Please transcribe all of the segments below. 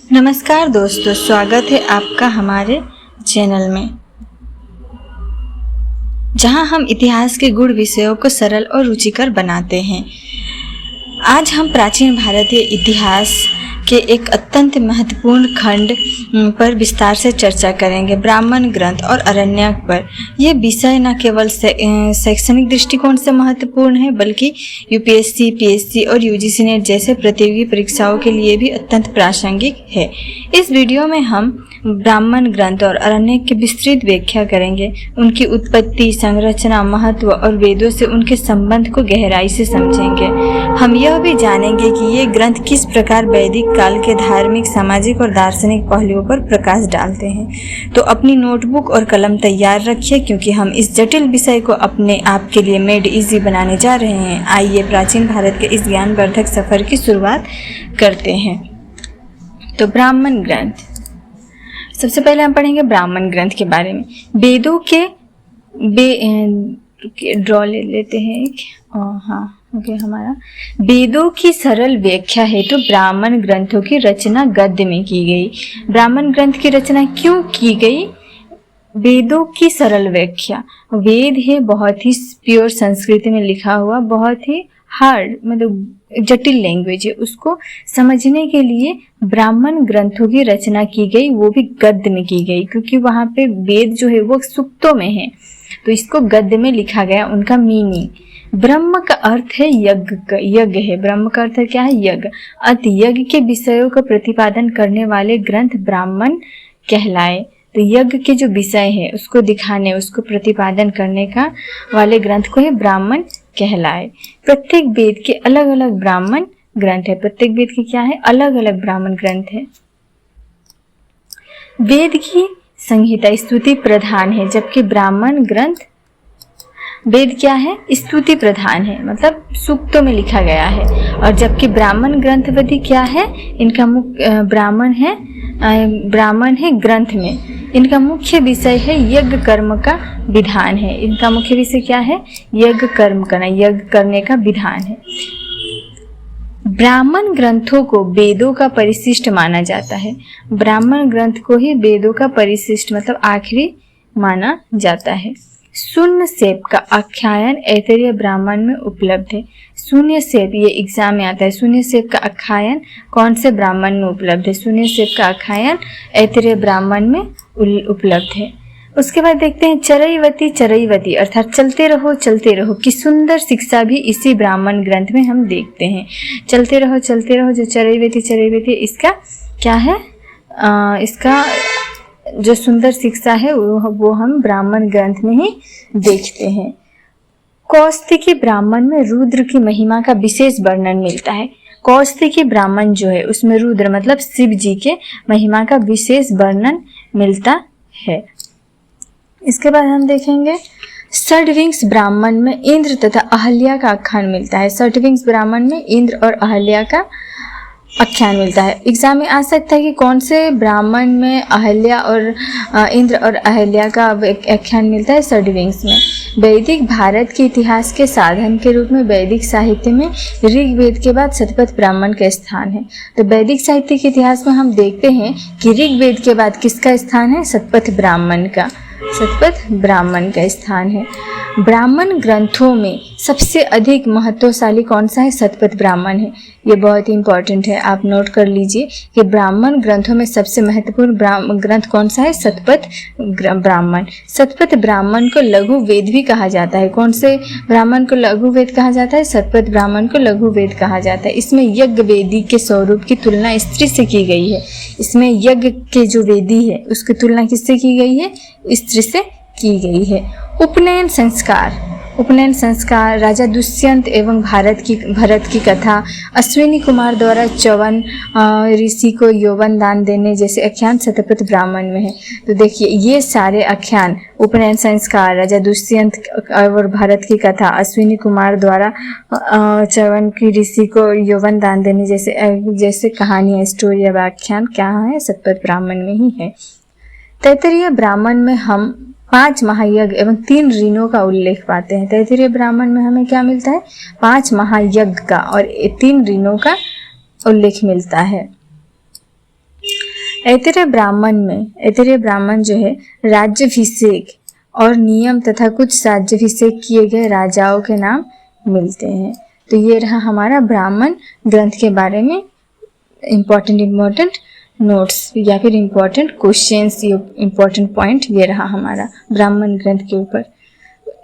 नमस्कार दोस्तों, स्वागत है आपका हमारे चैनल में, जहां हम इतिहास के गूढ़ विषयों को सरल और रुचिकर बनाते हैं। आज हम प्राचीन भारतीय इतिहास के एक अत्यंत महत्वपूर्ण खंड पर विस्तार से चर्चा करेंगे, ब्राह्मण ग्रंथ और अरण्यक पर। यह विषय न केवल शैक्षणिक दृष्टिकोण से महत्वपूर्ण है, बल्कि यूपीएससी, पीएससी और यूजीसी नेट जैसे प्रतियोगी परीक्षाओं के लिए भी अत्यंत प्रासंगिक है। इस वीडियो में हम ब्राह्मण ग्रंथ और अरण्यक की विस्तृत व्याख्या करेंगे, उनकी उत्पत्ति, संरचना, महत्व और वेदों से उनके संबंध को गहराई से समझेंगे। हम यह भी जानेंगे कि ये ग्रंथ किस प्रकार वैदिक काल के धार्मिक, सामाजिक और दार्शनिक पहलुओं पर प्रकाश डालते हैं। तो अपनी नोटबुक और कलम तैयार रखिए, क्योंकि हम इस जटिल विषय को अपने आप के लिए मेड इजी बनाने जा रहे हैं। आइए प्राचीन भारत के इस ज्ञानवर्धक सफर की शुरुआत करते हैं। तो ब्राह्मण ग्रंथ, सबसे पहले हम पढ़ेंगे ब्राह्मण ग्रंथ के बारे में। वेदों के ड्रॉ ले लेते हैं हमारा वेदों की सरल व्याख्या है तो ब्राह्मण ग्रंथों की रचना गद्य में की गई। ब्राह्मण ग्रंथ की रचना क्यों की गई? वेदों की सरल व्याख्या, वेद है बहुत ही प्योर संस्कृत में लिखा हुआ, बहुत ही हार्ड मतलब जटिल लैंग्वेज है, उसको समझने के लिए ब्राह्मण ग्रंथों की रचना की गई, वो भी गद्य में की गई, क्योंकि वहाँ पे वेद जो है वो सूक्तों में है, तो इसको गद्य में लिखा गया। उनका मीनिंग, ब्रह्म का अर्थ है यज्ञ है। ब्रह्म का अर्थ क्या है? यज्ञ। अतः यज्ञ के विषयों का प्रतिपादन करने वाले ग्रंथ ब्राह्मण कहलाए। तो यज्ञ के जो विषय है उसको दिखाने, उसको प्रतिपादन करने का वाले ग्रंथ को ही ब्राह्मण कहलाए। प्रत्येक वेद के अलग अलग ब्राह्मण ग्रंथ है। प्रत्येक वेद के क्या है? अलग अलग ब्राह्मण ग्रंथ है। वेद की संहिता स्तुति प्रधान है, जबकि ब्राह्मण ग्रंथ, वेद क्या है? स्तुति प्रधान है, मतलब सूक्तों में लिखा गया है। और जबकि ब्राह्मण ग्रंथवती क्या है? इनका मुख्य ब्राह्मण है ग्रंथ में, इनका मुख्य विषय है यज्ञ कर्म का विधान है। इनका मुख्य विषय क्या है? यज्ञ कर्म करना, यज्ञ करने का विधान है। ब्राह्मण ग्रंथों को वेदों का परिशिष्ट माना जाता है। ब्राह्मण ग्रंथ को ही वेदों का परिशिष्ट मतलब आखिरी माना जाता है। शून्य सेप का आख्यान ऐतरेय ब्राह्मण में उपलब्ध है। शून्य सेप, ये एग्जाम में आता है। शून्य सेप का आख्यान कौन से ब्राह्मण में उपलब्ध है? शून्य सेप का आख्यान ऐतरेय ब्राह्मण में उपलब्ध है। उसके बाद देखते हैं चरैवती अर्थात चलते रहो की सुंदर शिक्षा भी इसी ब्राह्मण ग्रंथ में हम देखते हैं। चलते रहो जो चरैवती इसका क्या है? इसका जो सुंदर शिक्षा है वो हम ब्राह्मण ग्रंथ में ही देखते हैं। कौस्तिकी ब्राह्मण में रुद्र की महिमा का विशेष वर्णन मिलता है। कौस्तिकी ब्राह्मण जो है उसमें रुद्र मतलब शिव जी के महिमा का विशेष वर्णन मिलता है। इसके बाद हम देखेंगे षड्विंश ब्राह्मण में इंद्र तथा अहल्या का आख्यान मिलता है। षड्विंश ब्राह्मण में इंद्र और अहल्या का आख्यान मिलता है। एग्जाम में आ सकता है कि कौन से ब्राह्मण में अहल्या और इंद्र और अहल्या का आख्यान मिलता है? षड्विंश में। वैदिक भारत के इतिहास के साधन के रूप में वैदिक साहित्य में ऋग्वेद के बाद शतपथ ब्राह्मण का स्थान है। तो वैदिक साहित्य के इतिहास में हम देखते हैं कि ऋग्वेद के बाद किसका स्थान है? शतपथ ब्राह्मण का, शतपथ ब्राह्मण का स्थान है। ब्राह्मण ग्रंथों में सबसे अधिक महत्वशाली कौन सा है? शतपथ ब्राह्मण है। ये बहुत ही इंपॉर्टेंट है, आप नोट कर लीजिए कि ब्राह्मण ग्रंथों में सबसे महत्वपूर्ण ग्रंथ कौन सा है? शतपथ ब्राह्मण। शतपथ ब्राह्मण को लघु वेद भी कहा जाता है। कौन से ब्राह्मण को लघु वेद कहा जाता है? शतपथ ब्राह्मण को लघु वेद कहा जाता है। इसमें यज्ञ वेदी के स्वरूप की तुलना स्त्री से की गई है। इसमें यज्ञ के जो वेदी है उसकी तुलना किससे की गई है? स्त्री से की गई है। उपनयन संस्कार, राजा दुष्यंत एवं भरत की कथा, अश्विनी कुमार द्वारा च्यवन ऋषि को यौवन दान देने जैसे आख्यान शतपथ ब्राह्मण में है। तो देखिए ये सारे आख्यान, उपनयन संस्कार, राजा दुष्यंत और भरत की कथा, अश्विनी कुमार द्वारा च्यवन की ऋषि को यौवन दान देने जैसे कहानियाँ, स्टोरी या आख्यान क्या है? शतपथ ब्राह्मण में ही है। तैत्तिरीय ब्राह्मण में हम 5 महायज्ञ एवं 3 ऋणों का उल्लेख पाते हैं। तैत्तिरीय ब्राह्मण में हमें क्या मिलता है? 5 महायज्ञ का और 3 ऋणों का उल्लेख मिलता है। ऐतरेय ब्राह्मण जो है राज्याभिषेक और नियम तथा कुछ राज्याभिषेक किए गए राजाओं के नाम मिलते हैं। तो ये रहा हमारा ब्राह्मण ग्रंथ के बारे में इम्पोर्टेंट नोट्स या फिर इम्पोर्टेंट क्वेश्चंस, इम्पोर्टेंट पॉइंट ये रहा हमारा ब्राह्मण ग्रंथ के ऊपर।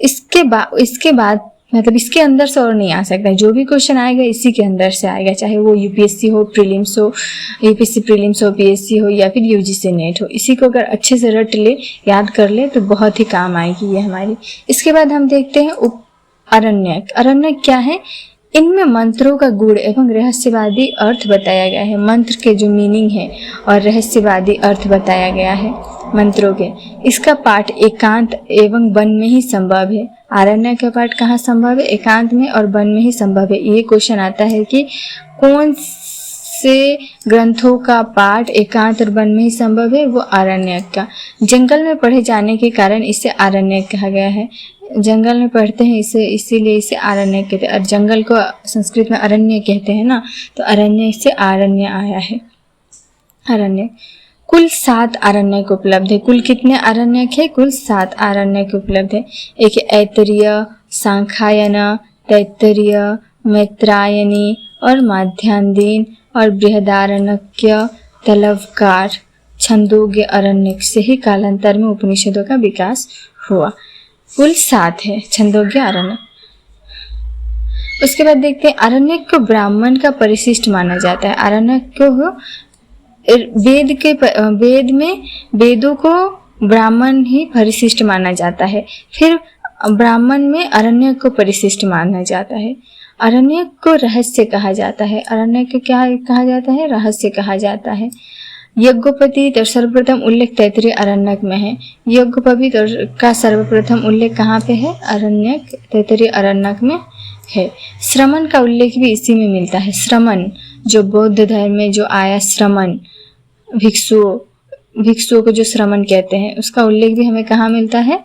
इसके बाद मतलब इसके अंदर से और नहीं आ सकता है, जो भी क्वेश्चन आएगा इसी के अंदर से आएगा, चाहे वो यूपीएससी हो, प्रीलिम्स हो, यूपीएससी प्रीलिम्स हो, पीएससी हो या फिर यूजीसी नेट हो। इसी को अगर अच्छे से रट ले, याद कर ले तो बहुत ही काम आएगी ये हमारी। इसके बाद हम देखते हैं आरण्यक। आरण्यक क्या है? इनमें मंत्रों का गुण एवं रहस्यवादी अर्थ बताया गया है। मंत्र के जो मीनिंग है और रहस्यवादी अर्थ बताया गया है मंत्रों के। इसका पाठ एकांत एवं वन में ही संभव है। आरण्यक का पाठ कहाँ संभव है? एकांत में और वन में ही संभव है। ये क्वेश्चन आता है कि कौन से ग्रंथों का पाठ एकांत और वन में ही संभव है? वो आरण्यक का। जंगल में पढ़े जाने के कारण इसे आरण्यक कहा गया है। जंगल में पढ़ते हैं इसीलिए इसे आरण्यक कहते हैं। और जंगल को संस्कृत में अरण्य कहते हैं ना, तो अरण्य से आरण्य आया है। अरण्य कुल 7 आरण्यक उपलब्ध है। कुल कितने आरण्यक है? कुल 7 आरण्यक उपलब्ध है। एक ऐतरेय, सांख्यायन, तैत्तिरीय, मैत्रायणी और माध्यान्ह और बृहदारण्यक, तलवकार, छंदोग्य अरण्यक से ही कालांतर में उपनिषदों का विकास हुआ। कुल 7 है छंदोग्य अरण्यक। उसके बाद देखते हैं आरण्यक को ब्राह्मण का परिशिष्ट माना जाता है। आरण्यक को वेद में वेदों को ब्राह्मण ही परिशिष्ट माना जाता है। फिर ब्राह्मण में आरण्यक को परिशिष्ट माना जाता है। आरण्यक को रहस्य कहा जाता है। आरण्यक को क्या कहा जाता है? रहस्य कहा जाता है। यज्ञोपवीत तो सर्वप्रथम उल्लेख तैत्तिरीय आरण्यक में है। यज्ञोपवीत का सर्वप्रथम उल्लेख कहाँ पे है? आरण्यक तैत्तिरीय आरण्यक में है। श्रमण का उल्लेख भी इसी में मिलता है। श्रमण जो बौद्ध धर्म में जो आया, श्रमण भिक्षुओं को जो श्रमण कहते हैं, उसका उल्लेख भी हमें कहाँ मिलता है?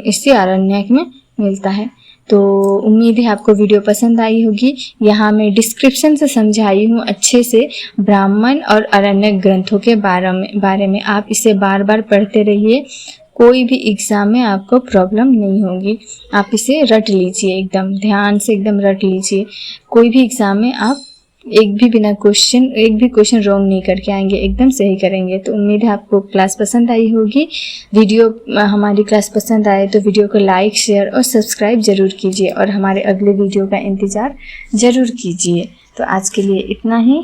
इसी आरण्यक में मिलता है। तो उम्मीद है आपको वीडियो पसंद आई होगी। यहाँ मैं डिस्क्रिप्शन से समझाई हूँ अच्छे से ब्राह्मण और आरण्यक ग्रंथों के बारे में। आप इसे बार बार पढ़ते रहिए, कोई भी एग्ज़ाम में आपको प्रॉब्लम नहीं होगी। आप इसे रट लीजिए, एकदम ध्यान से एकदम रट लीजिए। कोई भी एग्ज़ाम में आप एक भी क्वेश्चन रॉन्ग नहीं करके आएंगे, एकदम सही करेंगे। तो उम्मीद है आपको क्लास पसंद आई होगी। हमारी क्लास पसंद आए तो वीडियो को लाइक, शेयर और सब्सक्राइब ज़रूर कीजिए और हमारे अगले वीडियो का इंतज़ार ज़रूर कीजिए। तो आज के लिए इतना ही।